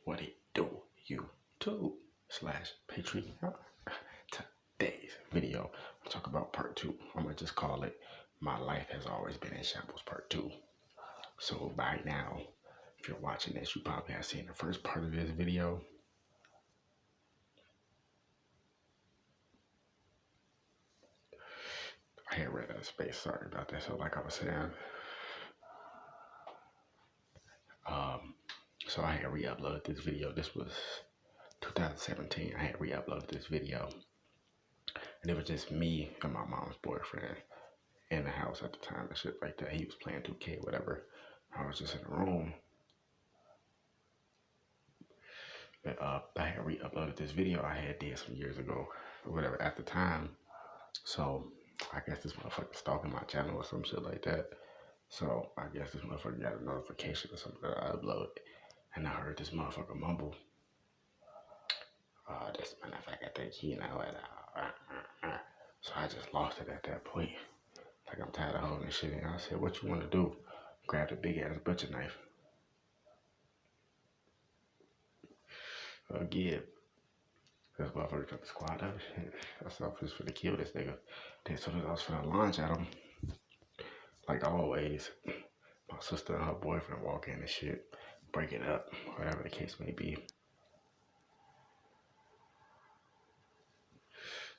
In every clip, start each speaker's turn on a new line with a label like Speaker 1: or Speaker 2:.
Speaker 1: What it do, YouTube / Patreon. Today's video, we'll talk about part 2. I'm gonna just call it My Life Has Always Been in Shambles Part 2. So by now, if you're watching this, you probably have seen the first part of this video. I had read out of space, sorry about that. So like I was saying, so I had re-uploaded this video. This was 2017. I had re-uploaded this video, and it was just me and my mom's boyfriend in the house at the time and shit like that. He was playing 2K, whatever. I was just in the room. And, I had re-uploaded this video I had did some years ago, or whatever, at the time. So I guess this motherfucker stalking my channel or some shit like that. So I guess this motherfucker got a notification or something that I uploaded, and I heard this motherfucker mumble. This motherfucker got that key now. So I just lost it at that point. Like, I'm tired of holding this shit in. I said, what you want to do? Grab the big ass butcher knife. Give. This motherfucker took the squad up. I said, I was for to kill this nigga. Then as soon as I was finna launch at him, like always, my sister and her boyfriend walk in and shit, break it up, whatever the case may be.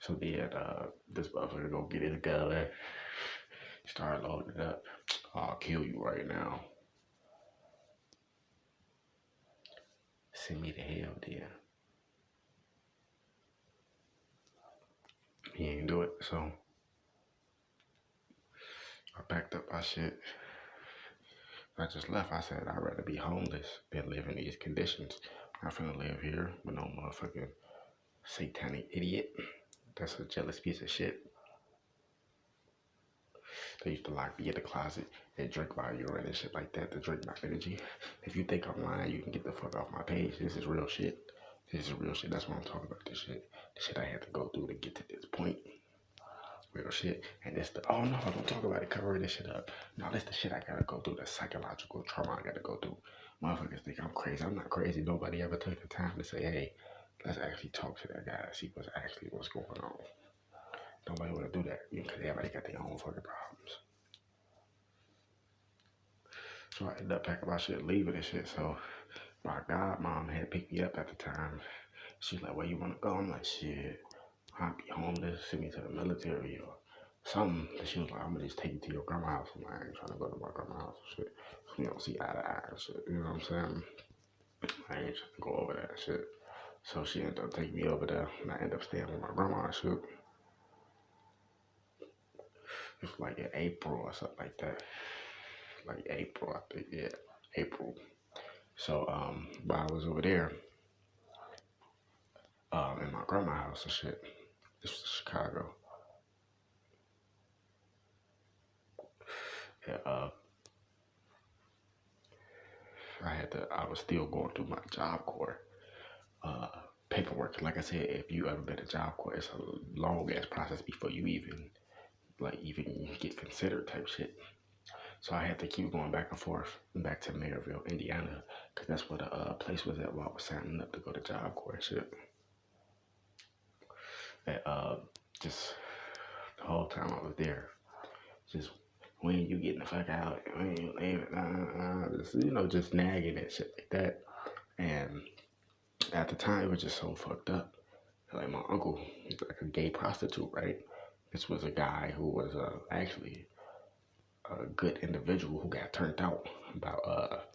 Speaker 1: So then, this motherfucker go get his gun, start loading it up. I'll kill you right now. Send me to hell, then. He ain't do it, so I packed up my shit. I just left. I said I'd rather be homeless than live in these conditions. I'm not finna live here with no motherfucking satanic idiot. That's a jealous piece of shit. They used to lock me in the closet and drink my urine and shit like that to drink my energy. If you think I'm lying, you can get the fuck off my page. This is real shit. This is real shit. That's why I'm talking about this shit. The shit I had to go through to get to this point. Real shit. And this the, oh no, don't talk about it, cover this shit up. No, that's the shit I gotta go through, the psychological trauma I gotta go through. Motherfuckers think I'm crazy. I'm not crazy. Nobody ever took the time to say, hey, let's actually talk to that guy and see what's going on. Nobody wanna do that, because everybody got their own fucking problems. So I ended up packing my shit, leaving and shit. So my godmom had picked me up at the time. She's like, where you wanna go? I'm like, shit, I'll be homeless, send me to the military or something. And she was like, I'm gonna just take you to your grandma's house. I'm like, I ain't trying to go to my grandma's house and shit. We don't see eye to eye and shit. You know what I'm saying? I ain't trying to go over that shit. So she ended up taking me over there, and I ended up staying with my grandma and shit. It was like in April or something like that. Like April, I think, yeah, April. So while I was over there, in my grandma's house and shit, this was Chicago. Yeah, I was still going through my Job Corps paperwork. Like I said, if you ever been to Job Corps, it's a long ass process before you even get considered type shit. So I had to keep going back and forth back to Maryville, Indiana, because that's where the place was at while I was signing up to go to Job Corps and shit. And, just the whole time I was there, just when you getting the fuck out, when you leaving, just nagging and shit like that. And at the time, it was just so fucked up. Like, my uncle, he's like a gay prostitute, right? This was a guy who was actually a good individual who got turned out about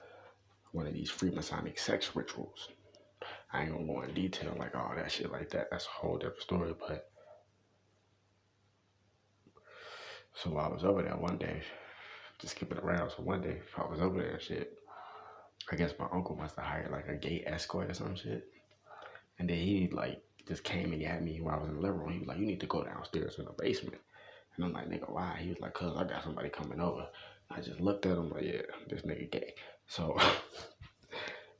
Speaker 1: one of these Freemasonic sex rituals. I ain't gonna go in detail like all that shit like that. That's a whole different story. But so while I was over there one day, just skipping around. So one day I was over there and shit. I guess my uncle must have hired like a gay escort or some shit. And then he like just came and got me while I was in the living room. He was like, you need to go downstairs in the basement. And I'm like, nigga, why? He was like, cause I got somebody coming over. I just looked at him like, yeah, this nigga gay. So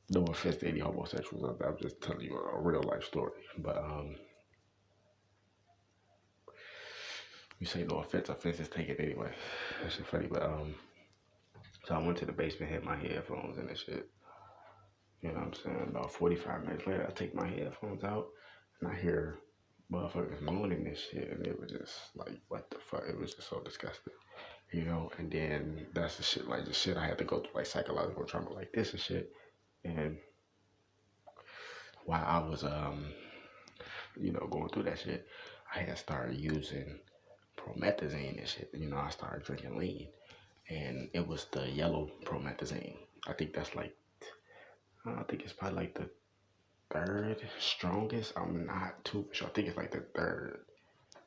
Speaker 1: no offense to any homosexuals out there. I'm just telling you a real life story. But you say no offense is taken anyway. That shit funny. But so I went to the basement, had my headphones and that shit. You know what I'm saying? About 45 minutes later, I take my headphones out and I hear motherfuckers moaning and shit, and it was just like, what the fuck? It was just so disgusting, you know. And then that's the shit, like the shit I had to go through, like psychological trauma, like this and shit. And while I was, you know, going through that shit, I had started using promethazine and shit. You know, I started drinking lean, and it was the yellow promethazine. I think that's like, I think it's probably like the third strongest. I'm not too sure. I think it's like the third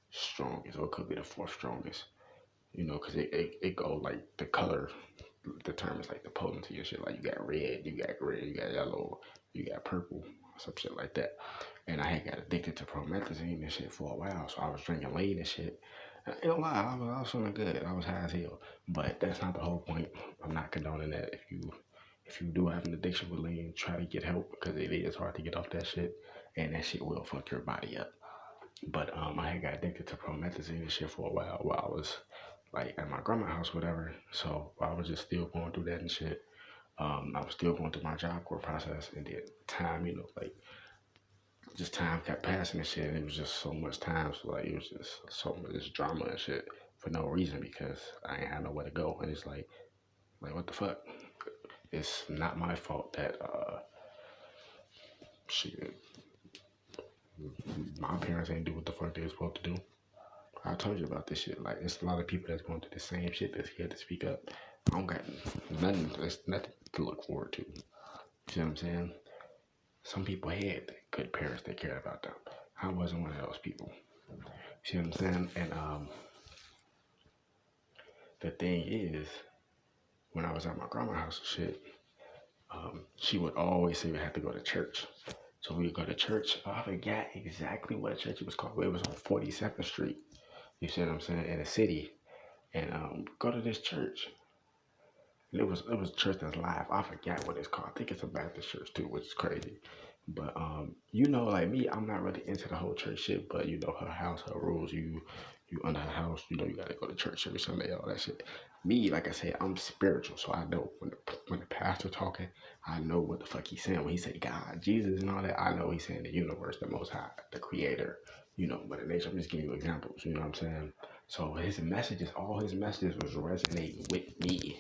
Speaker 1: strongest, or it could be the fourth strongest. You know, because it go like the color determines like the potency and shit. Like you got red, you got green, you got yellow, you got purple, some shit like that. And I had got addicted to promethazine and shit for a while, so I was drinking lean and shit. And I ain't gonna lie, I was feeling good. I was high as hell. But that's not the whole point. I'm not condoning that. If you do have an addiction with lean, try to get help because it is hard to get off that shit, and that shit will fuck your body up. But I had got addicted to promethazine and shit for a while I was like at my grandma's house, whatever. So I was just still going through that and shit. I was still going through my job corps process, and then time, you know, like just time kept passing and shit. And it was just so much time, so like it was just so much drama and shit for no reason because I ain't had nowhere to go. And it's like what the fuck? It's not my fault that shit, my parents ain't do what the fuck they was supposed to do. I told you about this shit. Like, it's a lot of people that's going through the same shit that's scared to speak up. I don't got nothing. There's nothing to look forward to. You see what I'm saying? Some people had good parents that cared about them. I wasn't one of those people. See what I'm saying? And the thing is, when I was at my grandma's house and shit, she would always say we had to go to church. So we would go to church. I forgot exactly what church it was called. It was on 42nd Street. You see what I'm saying? In the city. And go to this church. And it was a church that's live. I forgot what it's called. I think it's a Baptist church too, which is crazy. But you know, like me, I'm not really into the whole church shit. But you know, her house, her rules. You under her house. You know, you gotta go to church every Sunday. All that shit. Me, like I said, I'm spiritual, so I know when the pastor talking, I know what the fuck he's saying. When he say God, Jesus, and all that, I know he's saying the universe, the Most High, the Creator. You know, but in nature, I'm just giving you examples. You know what I'm saying? So his messages, all his messages was resonating with me.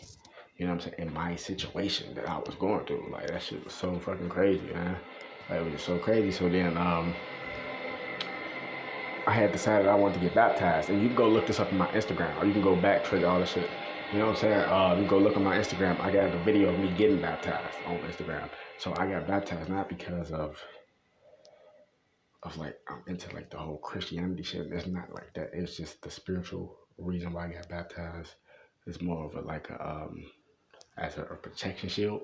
Speaker 1: You know what I'm saying? In my situation that I was going through. Like, that shit was so fucking crazy, man. Like, it was just so crazy. So then, I had decided I wanted to get baptized. And you can go look this up on my Instagram, or you can go back, trigger all this shit. You know what I'm saying? You can go look on my Instagram. I got a video of me getting baptized on Instagram. So I got baptized not because of like, I'm into like the whole Christianity shit. It's not like that. It's just the spiritual reason why I got baptized. It's more of a, like as a protection shield,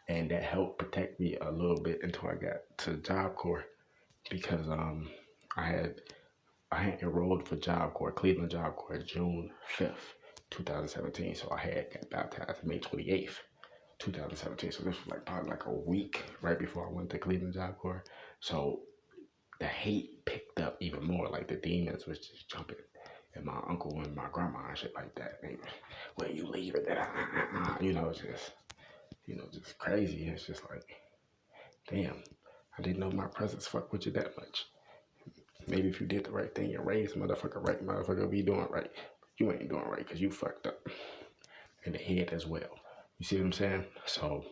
Speaker 1: and that helped protect me a little bit until I got to Job Corps because I had enrolled for Job Corps, Cleveland Job Corps, June 5th, 2017. So I had got baptized May 28th, 2017. So this was like probably like a week right before I went to Cleveland Job Corps. So the hate picked up even more. Like the demons was just jumping. And my uncle and my grandma and shit like that. They, when you leave it, you know, just crazy. It's just like, damn, I didn't know my presence fuck with you that much. Maybe if you did the right thing and raised motherfucker be doing right. You ain't doing right because you fucked up in the head as well. You see what I'm saying? So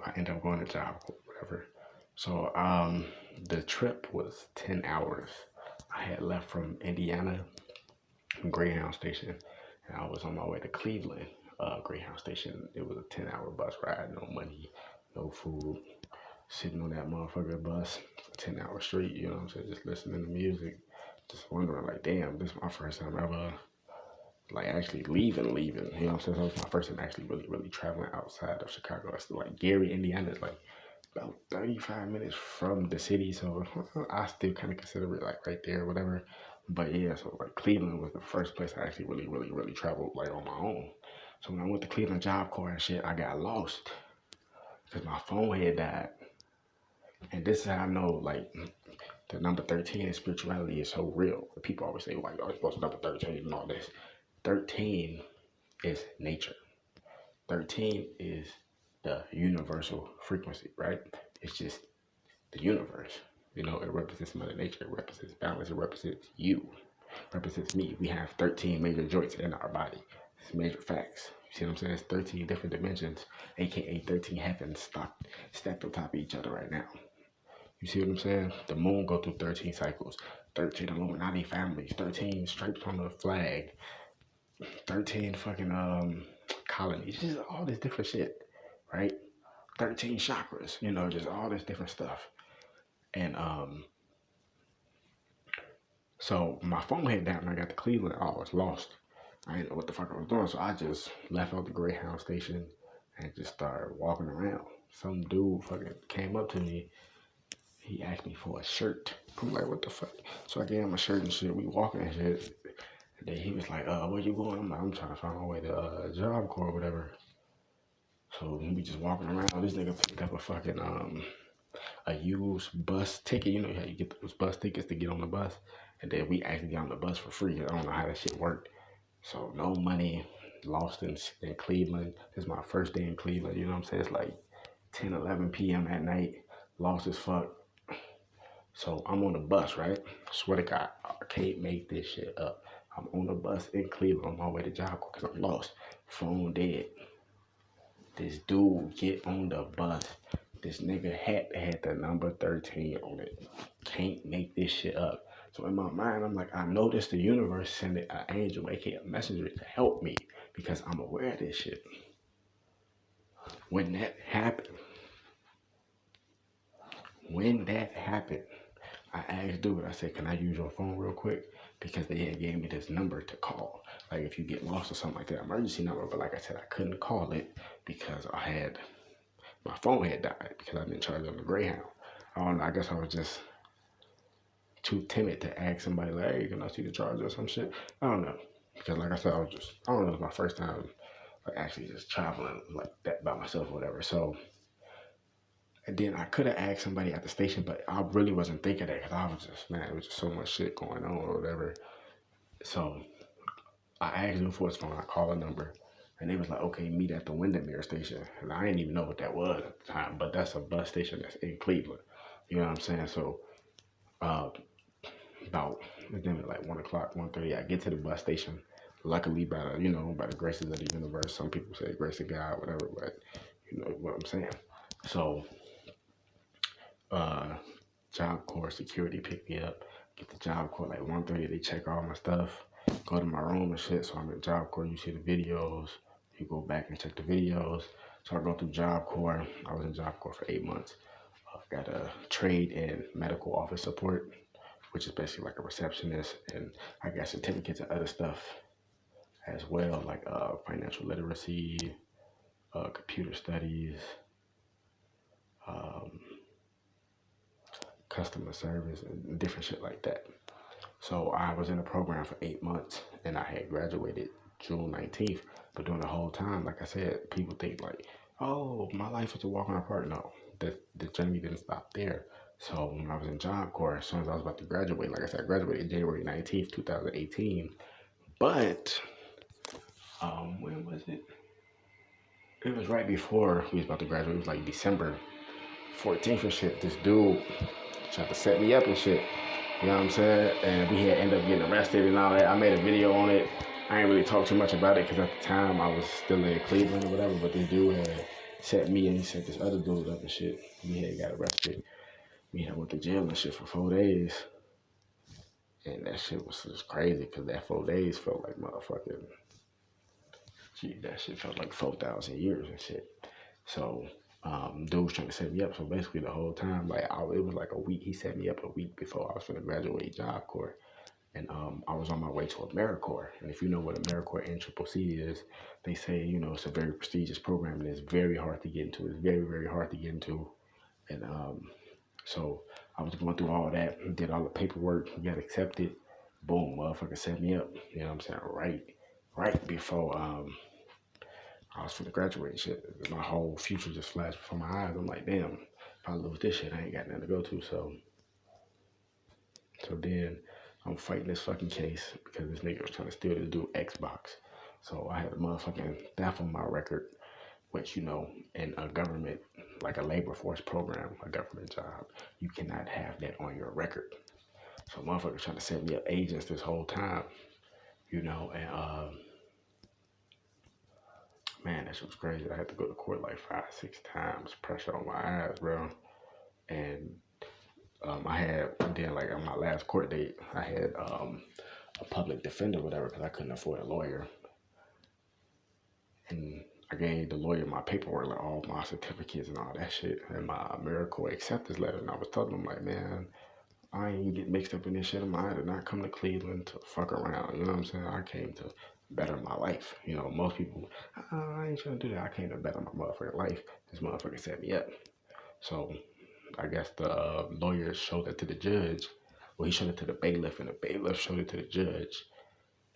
Speaker 1: I end up going to Job, whatever. So the trip was 10 hours. I had left from Indiana Greyhound Station, and I was on my way to Cleveland Greyhound Station. It was a 10-hour bus ride, no money, no food, sitting on that motherfucker bus for 10 hours straight, you know what I'm saying, just listening to music, just wondering, like, damn, this is my first time ever, like, actually leaving, you know what I'm saying? So it was my first time actually really traveling outside of Chicago. It's like Gary, Indiana is like about 35 minutes from the city, so I still kind of consider it like right there, whatever. But yeah, so like Cleveland was the first place I actually really traveled like on my own. So when I went to Cleveland Job Corps and shit, I got lost because my phone had died. And this is how I know like the number 13 in spirituality is so real. People always say, why you always supposed to number 13 and all this. 13 is nature. 13 is the universal frequency, right? It's just the universe. You know, it represents Mother Nature, it represents balance, it represents you, it represents me. We have 13 major joints in our body. It's major facts. You see what I'm saying? It's 13 different dimensions, aka 13 heavens stacked on top of each other right now. You see what I'm saying? The moon go through 13 cycles, 13 Illuminati families, 13 stripes on the flag, 13 fucking colonies, just all this different shit, right? 13 chakras, you know, just all this different stuff. And so my phone had down and I got to Cleveland. I was lost. I didn't know what the fuck I was doing. So I just left out the Greyhound station and just started walking around. Some dude fucking came up to me. He asked me for a shirt. I'm like, what the fuck? So I gave him a shirt and shit. We walking and shit. And then he was like, where you going? I'm like, I'm trying to find my way to Job Corps or whatever. So we just walking around. This nigga picked up a fucking a used bus ticket. You know how you get those bus tickets to get on the bus? And then we actually got on the bus for free. I don't know how that shit worked. So no money, lost in Cleveland. This is my first day in Cleveland. You know what I'm saying? It's like 10, 11 p.m. at night. Lost as fuck. So I'm on the bus, right? I swear to God, I can't make this shit up. I'm on the bus in Cleveland on my way to Job Corps because I'm lost. Phone dead. This dude get on the bus. This nigga had the number 13 on it. Can't make this shit up. So in my mind, I'm like, I noticed the universe sending an angel, aka a messenger, to help me because I'm aware of this shit. When that happened, I asked dude, I said, can I use your phone real quick? Because they had gave me this number to call. Like if you get lost or something like that, emergency number. But like I said, I couldn't call it because my phone had died because I've been charged on the Greyhound. I don't know, I guess I was just too timid to ask somebody like, hey, can I see the charger or some shit? I don't know. Because like I said, I don't know, it was my first time like actually just traveling like that by myself or whatever. So, and then I could have asked somebody at the station, but I really wasn't thinking that because I was just, man, it was just so much shit going on or whatever. So I asked them for his phone. I called a number and they was like, okay, meet at the Windermere station. And I didn't even know what that was at the time, but that's a bus station that's in Cleveland. You know what I'm saying? So about like 1 o'clock, 1:30, I get to the bus station. Luckily, by the graces of the universe, some people say grace of God, whatever, but you know what I'm saying. So, Job Corps security picked me up. Get the Job Corps like 1:30. They check all my stuff. Go to my room and shit. So I'm in Job Corps. You see the videos. You go back and check the videos. So I go through Job Corps. I was in Job Corps for 8 months. Got a trade in medical office support, which is basically like a receptionist, and I got certificates and other stuff as well, like financial literacy, computer studies, customer service, and different shit like that. So I was in the program for 8 months, and I had graduated June 19th. But during the whole time, like I said, people think like, oh, my life is a walk in the park. No, the journey didn't stop there. So when I was in Job Corps, as soon as I was about to graduate, like I said, I graduated January 19th, 2018. But when was it? It was right before we was about to graduate. It was like December 14th and shit. This dude tried to set me up and shit. You know what I'm saying? And we had ended up getting arrested and all that. I made a video on it. I ain't really talk too much about it because at the time I was still in Cleveland or whatever. But this dude had set me and he set this other dude up and shit. We had got arrested. We had went to jail and shit for 4 days. And that shit was just crazy because that 4 days felt like motherfucking, that shit felt like 4,000 years and shit. So, dude was trying to set me up. So basically the whole time, like it was like a week. He set me up a week before I was going to graduate Job Corps. And I was on my way to AmeriCorps. And if you know what AmeriCorps NCCC is, they say, you know, it's a very prestigious program and it's very hard to get into. It's very, very hard to get into. And so I was going through all that, did all the paperwork, got accepted. Boom, motherfucker set me up. You know what I'm saying? Right before I was finna graduate and shit. My whole future just flashed before my eyes. I'm like, damn, if I lose this shit, I ain't got nothing to go to. So then I'm fighting this fucking case because this nigga was trying to steal this dude Xbox. So I had a motherfucking theft on my record, which, in a government, like a labor force program, a government job, you cannot have that on your record. So motherfuckers trying to set me up agents this whole time, and man, that shit was crazy. I had to go to court like 5, 6 times, pressure on my ass, bro. And I had, then like on my last court date, I had a public defender, whatever, because I couldn't afford a lawyer. And I gave the lawyer my paperwork, like all my certificates and all that shit, and my AmeriCorps acceptance letter. And I was telling him, like, man, I ain't get mixed up in this shit. I did not come to Cleveland to fuck around. You know what I'm saying? I came to better my life. Most people, I ain't trying to do that. I came to better my motherfucking life. This motherfucker set me up. So I guess the lawyer showed it to the judge. Well, he showed it to the bailiff, and the bailiff showed it to the judge.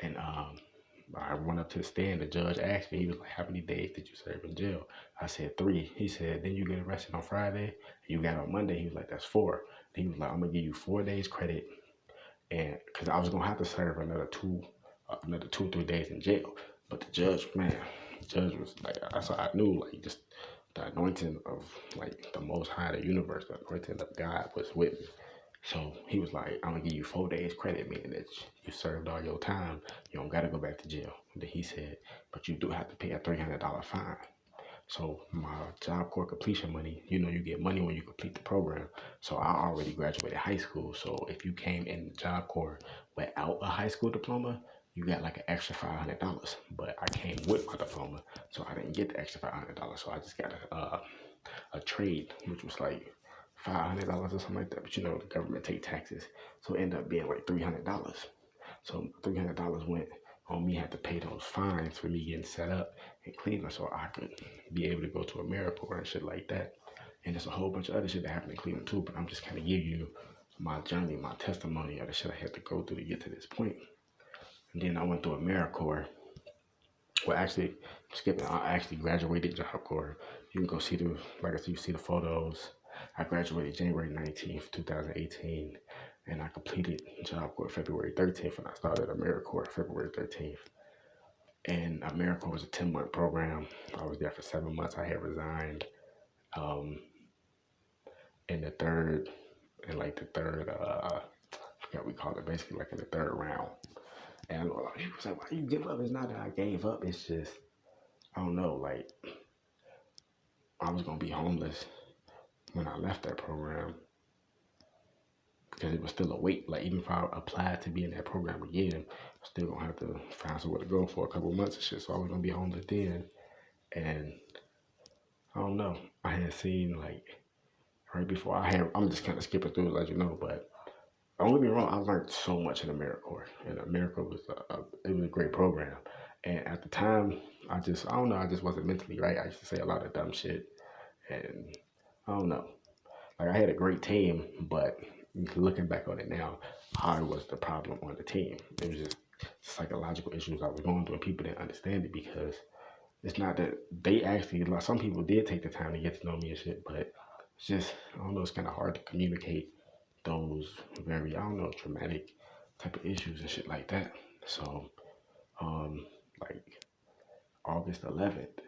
Speaker 1: And I went up to the stand. The judge asked me, he was like, how many days did you serve in jail? I said 3. He said, then you get arrested on Friday. You got on Monday. He was like, that's 4. He was like, I'm going to give you 4 days credit. And because I was going to have to serve another 2-3 days in jail. But the judge was like, that's what I knew, like, just the anointing of, like, the Most High, the universe, the anointing of God was with me. So he was like, I'm going to give you 4 days credit, meaning that you served all your time. You don't got to go back to jail. And then he said, but you do have to pay a $300 fine. So my Job Corps completion money, you get money when you complete the program. So I already graduated high school. So if you came in the Job Corps without a high school diploma, you got like an extra $500. But I came with my diploma, so I didn't get the extra $500. So I just got a trade, which was like $500 or something like that. But the government take taxes, so it ended up being like $300. So $300 went on me, had to pay those fines for me getting set up in Cleveland, so I could be able to go to AmeriCorps and shit like that. And there's a whole bunch of other shit that happened in Cleveland too. But I'm just kind of giving you my journey, my testimony of the shit I had to go through to get to this point. And then I went through AmeriCorps. Well, actually, skipping, I actually graduated Job Corps. You can go see you see the photos. I graduated January 19th, 2018, and I completed Job Corps February 13th, and I started AmeriCorps February 13th. And AmeriCorps was a 10-month program. I was there for 7 months. I had resigned in the third, I forgot what we called it, basically like in the third round. And he was like, why you give up? It's not that I gave up. It's just, I don't know, like, I was going to be homeless when I left that program because it was still a wait. Like, even if I applied to be in that program again, I'm still going to have to find somewhere to go for a couple months and shit. So I was going to be homeless then. And I don't know. I had seen, like, right before I'm just kind of skipping through it, let you know, but don't get me wrong, I learned so much in AmeriCorps. And AmeriCorps was it was a great program. And at the time, I just wasn't mentally right. I used to say a lot of dumb shit. And I don't know. Like, I had a great team, but looking back on it now, I was the problem on the team. It was just psychological issues I was going through, and people didn't understand it because it's not that they actually, like, some people did take the time to get to know me and shit, but it's just, I don't know, it's kind of hard to communicate those very, traumatic type of issues and shit like that. So, like August 11th,